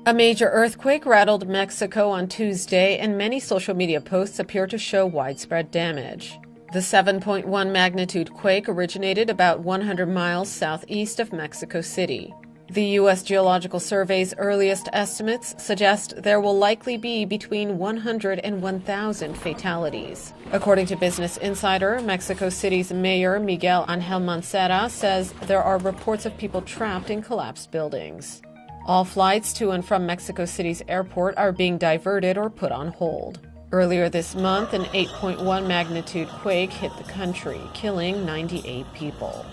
A major earthquake rattled Mexico on Tuesday, and many social media posts appear to show widespread damage. The 7.1 magnitude quake originated about 100 miles southeast of Mexico City. The U.S. Geological Survey's earliest estimates suggest there will likely be between 100 and 1,000 fatalities. According to Business Insider, Mexico City's mayor Miguel Mancera says there are reports of people trapped in collapsed buildings. All flights to and from Mexico City's airport are being diverted or put on hold. Earlier this month, an 8.1 magnitude quake hit the country, killing 98 people.